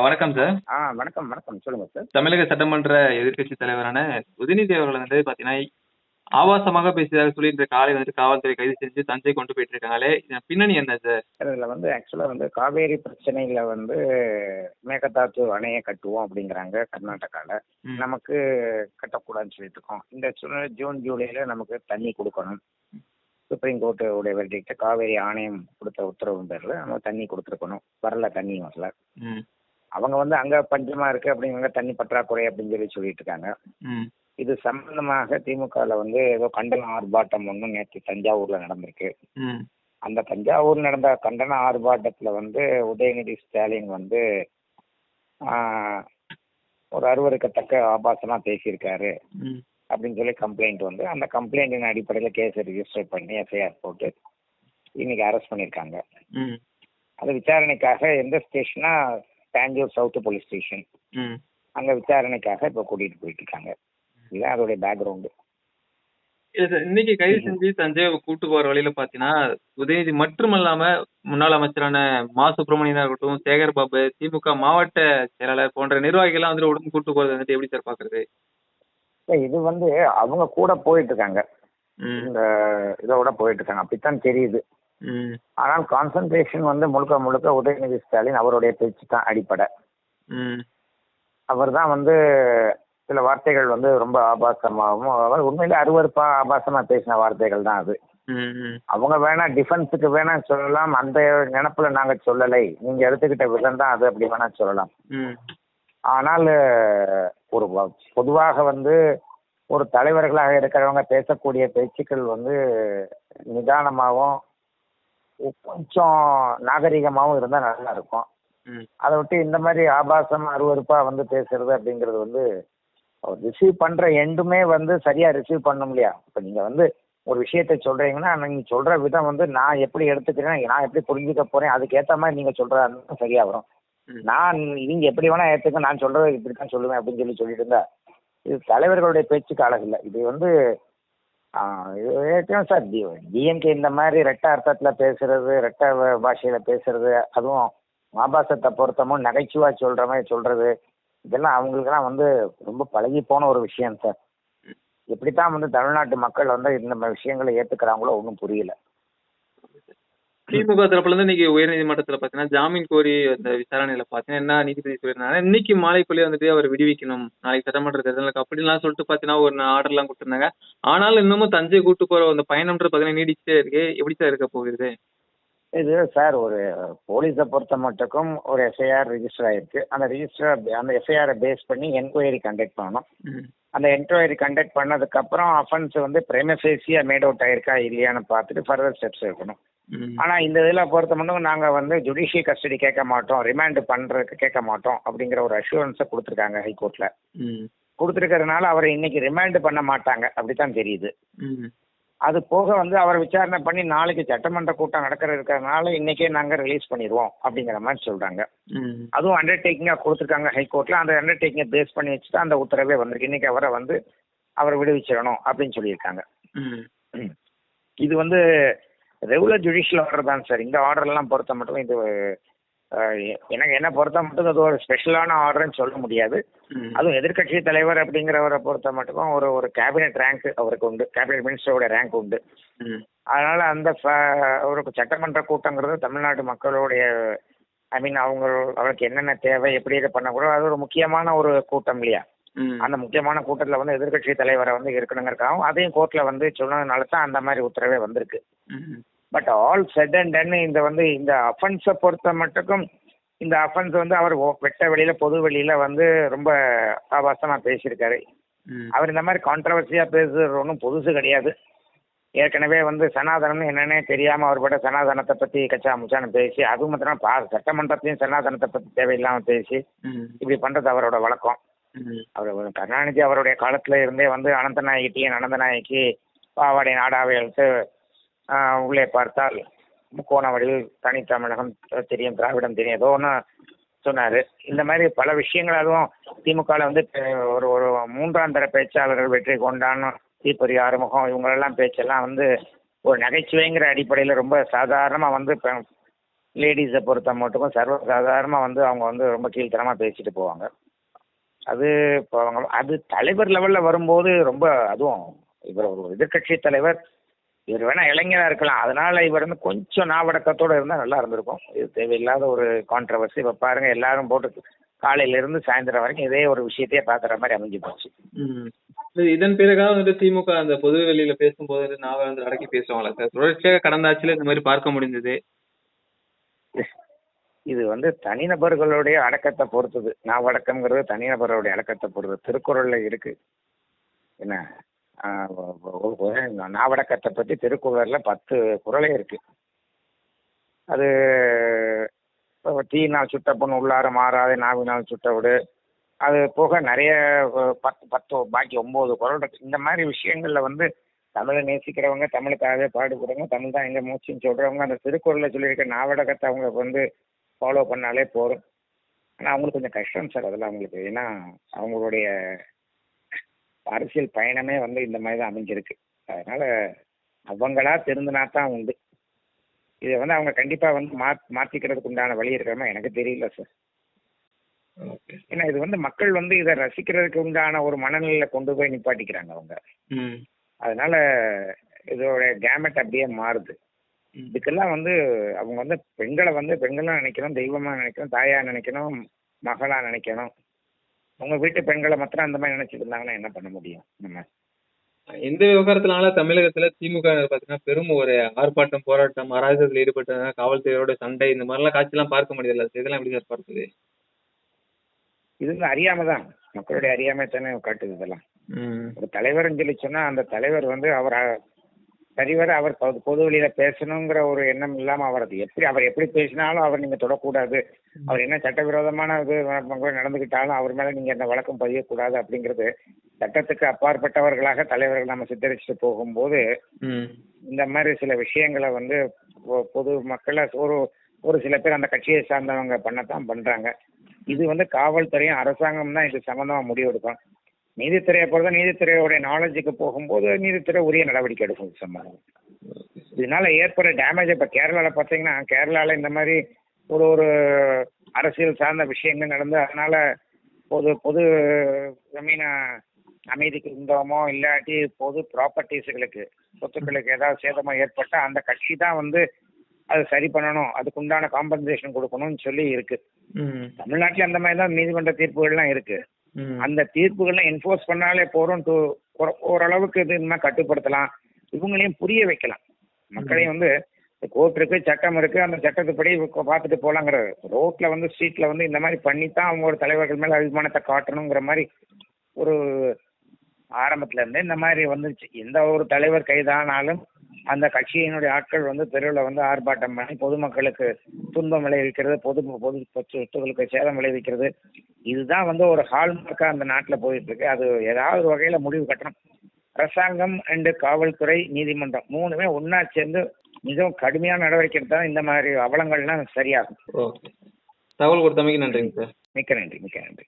வணக்கம் சார். வணக்கம், வணக்கம். சொல்லுங்க சார். தமிழக சட்டமன்ற எதிர்க்கட்சித் தலைவரான உதயநிதி அவர்கள் பார்த்தீங்கன்னா, ஆபாசமாக பேசியதாக சொல்லி இன்று காலை காவல்துறை கைது செஞ்சு தஞ்சை கொண்டு போயிட்டு இருக்காங்களே, இதன் பின்னணி என்ன சார்? இதுல ஆக்சுவலா காவேரி பிரச்சனையில மேகதாது அணையை கட்டுவோம் அப்படிங்கிறாங்க கர்நாடகால. ம். நமக்கு கட்டக்கூடாதுன்னு சொல்லிட்டு இருக்கோம். இந்த சூழ்நிலை ஜூன், ஜூலைல நமக்கு தண்ணி கொடுக்கணும். சுப்ரீம் கோர்ட் உடைய வெர்டிக்ட் காவேரி ஆணையம் கொடுத்த உத்தரவு பேர்ல நம்ம தண்ணி கொடுத்துருக்கணும். வரல, தண்ணி வரல. ம். அவங்க அங்க பஞ்சமா இருக்கு அப்படிங்கிற தண்ணி பற்றாக்குறை அப்படின்னு சொல்லிட்டு இருக்காங்க. ம். இது சம்பந்தமாக திமுகல ஏதோ கண்டன ஆர்ப்பாட்டம் ஒன்று நேற்று தஞ்சாவூர்ல நடந்திருக்கு. ம். அந்த தஞ்சாவூர் நடந்த கண்டன ஆர்ப்பாட்டத்துல உதயநிதி ஸ்டாலின் ஒரு அருவருக்கத்தக்க ஆபாசமா பேசியிருக்காரு ம். அப்படின்னு சொல்லி கம்ப்ளைண்ட் அந்த கம்ப்ளைண்டின் அடிப்படையில் கேஸ் ரிஜிஸ்டர் பண்ணி எஃப்ஐஆர் போட்டு இன்னைக்கு அரெஸ்ட் பண்ணியிருக்காங்க. ம். அது விசாரணைக்காக எந்த ஸ்டேஷனா தாஞ்சூர் சவுத் போலீஸ் ஸ்டேஷன், ம். அங்க விசாரணைக்காக இப்போ கூட்டிட்டு போயிட்டு இருக்காங்க. இதுதான் அதோடைய பேக்ரவுண்டு. இல்ல சார், இன்னைக்கு கைது செஞ்சு தஞ்சை கூட்டு போற வழியில பாத்தீங்கன்னா, உதயநிதி மட்டுமல்லாம முன்னாள் அமைச்சரான மா சுப்பிரமணியனா இருக்கட்டும், சேகர் பாபு, திமுக மாவட்ட செயலாளர் போன்ற நிர்வாகிகள்லாம் உடன் கூட்டு போறது எப்படி சார் பாக்குறது? இது அவங்க கூட போயிட்டு இருக்காங்க. ம். இந்த இதோட போயிட்டு இருக்காங்க, அப்படித்தான் தெரியுது. ம். ஆனால் கான்சன்ட்ரேஷன் முழுக்க முழுக்க உதயநிதி ஸ்டாலின் அவருடைய பேச்சு தான் அடிப்படை. ம். அவர் தான் சில வார்த்தைகள் ரொம்ப ஆபாசமாகவும், அவர் உண்மையிலே அருவருப்பா ஆபாசமா பேசின வார்த்தைகள் தான் அது. ம். ம். அவங்க வேணா டிஃபென்ஸுக்கு வேணா சொல்லலாம், அந்த நினைப்புல நாங்க சொல்லலை, நீங்க எடுத்துக்கிட்ட விதம் தான் அது, அப்படி வேணா சொல்லலாம். ம். ஆனால் ஒரு பொதுவாக ஒரு தலைவர்களாக இருக்கிறவங்க பேசக்கூடிய பேச்சுக்கள் நிதானமாகவும் கொஞ்சம் நாகரிகமாகவும் இருந்தால் நல்லா இருக்கும். ம். அதை விட்டு இந்த மாதிரி ஆபாசம் அருவருப்பா பேசுறது அப்படிங்கிறது ரிசீவ் பண்ற எண்டுமே சரியா ரிசீவ் பண்ணணும் இல்லையா? இப்போ நீங்க ஒரு விஷயத்தை சொல்றீங்கன்னா நீங்க சொல்ற விதம் நான் எப்படி எடுத்துக்கிறேன், நான் எப்படி புரிஞ்சுக்க போறேன், அதுக்கேற்ற மாதிரி நீங்க சொல்ற சரியா வரும். நான் நீங்க எப்படி வேணா ஏத்துக்க, நான் சொல்றது இப்படித்தான் சொல்லுவேன் அப்படின்னு சொல்லிட்டு இருந்தா இது தலைவர்களுடைய பேச்சுக்கு அழகில்லை. இது சார் டிஎம்கே இந்த மாதிரி ரெட்ட அர்த்தத்துல பேசுறது, ரெட்ட பாஷையில பேசுறது, அதுவும் ஆபாசத்தை பொருத்தமும் நகைச்சுவா சொல்ற மாதிரி சொல்றது, இதெல்லாம் அவங்களுக்கெல்லாம் ரொம்ப பழகி போன ஒரு விஷயம் சார். எப்படித்தான் தமிழ்நாட்டு மக்கள் இந்த விஷயங்களை ஏத்துக்கிறாங்களோ ஒன்றும் புரியல. திமுக தரப்புல இருந்து இன்னைக்கு உயர்நீதிமன்றத்துல பாத்தீங்கன்னா ஜாமீன் கோரி அந்த விசாரணையில பாத்தீங்கன்னா என்ன நீதிபதி சொல்லியிருந்தாங்க, இன்னைக்கு மாலைக்குள்ளேயே அவர் விடுவிக்கணும், நாளைக்கு சட்டமன்ற தேர்தலுக்கு அப்படின்லாம் சொல்லிட்டு பாத்தீங்கன்னா ஒரு ஆர்டர் எல்லாம் கொடுத்திருந்தாங்க. ஆனாலும் இன்னமும் தஞ்சை கூட்டு போற அந்த பயணம்ன்றது பாத்தீங்கன்னா நீடிச்சுட்டே இருக்கு. எப்படி சார் இருக்க போகுது இது? சார், ஒரு போலீஸை பொறுத்த மட்டுக்கும் ஒரு எஃப்ஐஆர் ரிஜிஸ்டர் ஆயிருக்கு. அந்த எஃப்ஐஆரை பேஸ் பண்ணி என்கொயரி கண்டக்ட் பண்ணணும். அந்த என்கொயரி கண்டக்ட் பண்ணதுக்கு அப்புறம் அஃபென்ஸ் பிரைமஃபேசியா மேட் அவுட் ஆயிருக்கா இல்லையான்னு பார்த்துட்டு ஃபர்தர் ஸ்டெப்ஸ் எடுக்கணும். ஆனா இந்த இதுல பொறுத்த மட்டும் நாங்க ஜுடிஷியல் கஸ்டடி கேட்க மாட்டோம், ரிமாண்ட் பண்றதுக்கு கேட்க மாட்டோம் அப்படிங்கிற ஒரு அஷூரன்ஸை கொடுத்துருக்காங்க ஹைகோர்ட்ல. கொடுத்துருக்கிறதுனால அவரை இன்னைக்கு ரிமாண்ட் பண்ண மாட்டாங்க அப்படித்தான் தெரியுது. அது போக அவரை விசாரணை பண்ணி நாளைக்கு சட்டமன்ற கூட்டம் இருக்கிறதுனால இன்னைக்கே நாங்க ரிலீஸ் பண்ணிடுவோம் அப்படிங்கிற மாதிரி சொல்றாங்க. அதுவும் அண்டர்டேக்கிங்கா கொடுத்துருக்காங்க ஹைகோர்ட்ல. அந்த அண்டர்டேக்கிங்கை பேஸ் பண்ணி வச்சுட்டு அந்த உத்தரவே வந்திருக்கு. இன்னைக்கு அவரை விடுவிச்சிடணும் அப்படின்னு சொல்லியிருக்காங்க. இது ரெகுலர் ஜுடிஷியல் ஆர்டர் தான் சார். இந்த ஆர்டர் எல்லாம் பொறுத்த மட்டும் இது என்ன பொறுத்த மட்டும் அது ஒரு ஸ்பெஷலான ஆர்டர்ன்னு சொல்ல முடியாது. அதுவும் எதிர்கட்சி தலைவர் அப்படிங்கிறவரை பொறுத்த மட்டும் ஒரு கேபினெட் ரேங்க் அவருக்கு உண்டு, கேபினெட் மினிஸ்டரோட ரேங்க் உண்டு. அதனால அந்த ஒரு சட்டமன்ற கூட்டங்கிறது தமிழ்நாட்டு மக்களுடைய அவருக்கு என்னென்ன தேவை, எப்படி இதை பண்ணக்கூடாது, அது ஒரு முக்கியமான ஒரு கூட்டம் இல்லையா? அந்த முக்கியமான கூட்டத்தில் எதிர்கட்சி தலைவரை இருக்கணுங்கிறக்காகவும் அதையும் கோர்ட்ல சொன்னதுனால தான் அந்த மாதிரி உத்தரவே வந்திருக்கு. But all set and ton இந்த அஃபென்ஸை பொறுத்த மட்டுக்கும் இந்த அஃபென்ஸ் அவர் வெட்ட வெளியில பொது வெளியில ரொம்ப ஆபாசமா பேசியிருக்காரு. அவர் இந்த மாதிரி கான்ட்ரவர்சியா பேசுறது ஒன்றும் புதுசு கிடையாது. ஏற்கனவே சனாதனம் என்னன்னே தெரியாம அவர் பட்ட சனாதனத்தை பத்தி கச்சா முச்சான்னு பேசி, அது மாத்திரம் சட்டமன்றத்தையும் சனாதனத்தை பத்தி தேவையில்லாம பேசி இப்படி பண்றது அவரோட வழக்கம். அவர் கருணாநிதி அவருடைய காலத்துல இருந்தே அனந்தநாயகி டிஎன் அனந்தநாயகி பாவாடை நாடாவை எழுத்து உள்ளே பார்த்தால் முக்கோண வடிவில் தனித்தமிழகம் தெரியும், திராவிடம் தெரியும், ஏதோ ஒன்று சொன்னார். இந்த மாதிரி பல விஷயங்கள் அதுவும் திமுகவில் ஒரு ஒரு மூன்றாம் தர பேச்சாளர்கள் வெற்றி கொண்டான்னு தீப்பொறி ஆறுமுகம் இவங்களெல்லாம் பேச்செல்லாம் ஒரு நகைச்சுவைங்கிற அடிப்படையில் ரொம்ப சாதாரணமாக லேடிஸை பொறுத்த மட்டுக்கும் சர்வசாதாரணமாக வந்து அவங்க வந்து ரொம்ப கீழ்த்தனமாக பேசிட்டு போவாங்க. அது இப்போ அவங்க அது தலைவர் லெவலில் வரும்போது ரொம்ப அதுவும் இவர் ஒரு எதிர்க்கட்சி தலைவர், இவர் வேணால் இளைஞராக இருக்கலாம், அதனால் இவர் வந்து கொஞ்சம் நாவடக்கத்தோடு இருந்தால் நல்லா இருந்திருக்கும். இது தேவையில்லாத ஒரு கான்ட்ரவர்சி. இப்போ பாருங்கள், எல்லாரும் போட்டு காலையிலேருந்து சாயந்தரம் வரைக்கும் இதே ஒரு விஷயத்தையே பார்க்குற மாதிரி அமைஞ்சு போச்சு. இதன் பிறகாக வந்துட்டு திமுக அந்த பொது வெளியில பேசும்போது நாவ வந்து அடக்கி பேசுவாங்களா சார்? தொடர்ச்சியாக கடந்த ஆட்சியில் இந்த மாதிரி பார்க்க முடிஞ்சது. இது வந்து தனிநபர்களுடைய அடக்கத்தை பொறுத்தது. நாவடக்கம்ங்கிறது தனிநபர்களுடைய அடக்கத்தை பொறுத்தது. திருக்குறளில் இருக்கு என்ன, நாவடக்கத்தை பற்றி திருக்குறளில் 10 குறளே இருக்கு. அது தீயினால் சுட்ட பொண்ணு உள்ளார மாறாதே நாவினால் சுட்ட விடு, அது போக நிறைய 10 பாக்கி 9 குறள் இருக்கு. இந்த மாதிரி விஷயங்கள்ல வந்து தமிழை நேசிக்கிறவங்க, தமிழுக்காகவே பாடுபடுறவங்க, தமிழ் தான் எங்க மூச்சுன்னு சொல்றவங்க அந்த திருக்குறளில் சொல்லியிருக்க நாவடக்கத்தை அவங்க வந்து ஃபாலோ பண்ணாலே போதும். ஆனால் அவங்களுக்கு கொஞ்சம் கஷ்டம் சார் அதெல்லாம் அவங்களுக்கு. ஏன்னா அவங்களுடைய அரசியல் பயணமே வந்து இந்த மாதிரி தான் அமைஞ்சிருக்கு. அதனால அவங்களா திருந்தினா தான் உண்டு. இதை வந்து அவங்க கண்டிப்பாக வந்து மாற்றிக்கிறதுக்கு உண்டான வழி இருக்கிற மாதிரி எனக்கு தெரியல சார். ஏன்னா இது வந்து மக்கள் வந்து இதை ரசிக்கிறதுக்கு உண்டான ஒரு மனநிலையில கொண்டு போய் நிப்பாட்டிக்கிறாங்க அவங்க. அதனால இதோட கேமெட் அப்படியே மாறுது. இதுக்கெல்லாம் வந்து அவங்க வந்து பெண்களை வந்து பெண்களாக நினைக்கணும், தெய்வமாக நினைக்கணும், தாயாக நினைக்கணும், மகளாக நினைக்கணும். உங்கள் வீட்டு பெண்களை மாத்திரம் அந்த மாதிரி நினைச்சிட்டு இருந்தாங்கன்னா என்ன பண்ண முடியும் நம்ம? எந்த விவகாரத்தினால தமிழகத்துல திமுக பாத்தீங்கன்னா பெரும் ஒரு ஆர்ப்பாட்டம், போராட்டம், அராஜகத்தில் ஈடுபட்டாங்க, காவல்துறையோட சண்டை, இந்த மாதிரிலாம் காட்சியெல்லாம் பார்க்க முடியல. இதெல்லாம் எப்படி சார் பார்க்குது? இது வந்து அறியாம தான், மக்களுடைய அறியாமை தானே காட்டுது இதெல்லாம். ஒரு தலைவர்னு சொல்லி சொன்னா அந்த தலைவர் வந்து அவர் சரிவர அவர் பொது வெளியில பேசணுங்கிற ஒரு எண்ணம் இல்லாம அவர் எப்படி பேசினாலும் அவர் நீங்க தொடக்கூடாது, அவர் என்ன சட்டவிரோதமான இது நடந்துகிட்டாலும் அவர் மேல நீங்க எந்த வழக்கம் பதியக்கூடாது அப்படிங்கிறது சட்டத்துக்கு அப்பாற்பட்டவர்களாக தலைவர்கள் நம்ம சித்தரிச்சுட்டு போகும்போது இந்த மாதிரி சில விஷயங்களை வந்து பொது மக்களை ஒரு சில பேர் அந்த கட்சியை சார்ந்தவங்க பண்ணத்தான் பண்றாங்க. இது வந்து காவல்துறையும் அரசாங்கம் தான் இது சம்பந்தமா முடிவெடுக்கும். நீதித்துறையை பொறுத்த நீதித்துறையோடைய நாலேஜுக்கு போகும்போது நீதித்துறை உரிய நடவடிக்கை எடுக்கும் சம்பந்தம். இதனால ஏற்படுற டேமேஜ் இப்போ கேரளாவில் பார்த்தீங்கன்னா, கேரளாவில் இந்த மாதிரி ஒரு அரசியல் சார்ந்த விஷயங்கள் நடந்து அதனால பொது அமைதிக்கு இருந்தோமோ இல்லாட்டி பொது ப்ராப்பர்ட்டிஸுகளுக்கு சொத்துக்களுக்கு ஏதாவது சேதமோ ஏற்பட்டால் அந்த கட்சி தான் வந்து அது சரி பண்ணணும், அதுக்கு உண்டான காம்பன்சேஷன் கொடுக்கணும்னு சொல்லி இருக்கு. தமிழ்நாட்டில் அந்த மாதிரி தான் நீதிமன்ற தீர்ப்புகள்லாம் இருக்கு. அந்த தீர்ப்புகள்லாம் என்ஃபோர்ஸ் பண்ணாலே போறோம், ஓரளவுக்கு இது இன்னும் கட்டுப்படுத்தலாம், இவங்களையும் புரிய வைக்கலாம். மக்களையும் வந்து கோர்ட் இருக்கு, சட்டம் இருக்கு, அந்த சட்டத்துப்படி பார்த்துட்டு போலாங்கிற ரோட்ல வந்து ஸ்ட்ரீட்ல வந்து இந்த மாதிரி பண்ணித்தான் அவங்களோட தலைவர்கள் மேல அபிமானத்தை காட்டணுங்கிற மாதிரி ஒரு ஆரம்பத்துல இருந்தே இந்த மாதிரி வந்துருச்சு. எந்த ஒரு தலைவர் கைதானாலும் அந்த கட்சியினுடைய ஆட்கள் வந்து தெருவில் வந்து ஆர்ப்பாட்டம் பண்ணி பொதுமக்களுக்கு துன்பம் விளைவிக்கிறது, பொது சொத்துக்களுக்கு சேதம் விளைவிக்கிறது, இதுதான் வந்து ஒரு ஹால்மார்க்காக அந்த நாட்டில் போயிட்டு இருக்கு. அது ஏதாவது ஒரு வகையில் முடிவு கட்டணும். அரசாங்கம் அண்டு காவல்துறை, நீதிமன்றம் 3மே ஒன்னா சேர்ந்து மிகவும் கடுமையான நடவடிக்கை எடுத்தால் இந்த மாதிரி அவலங்கள்லாம் சரியாகும். தகவல் கொடுத்தமைக்கு நன்றிங்க சார். மிக்க நன்றி.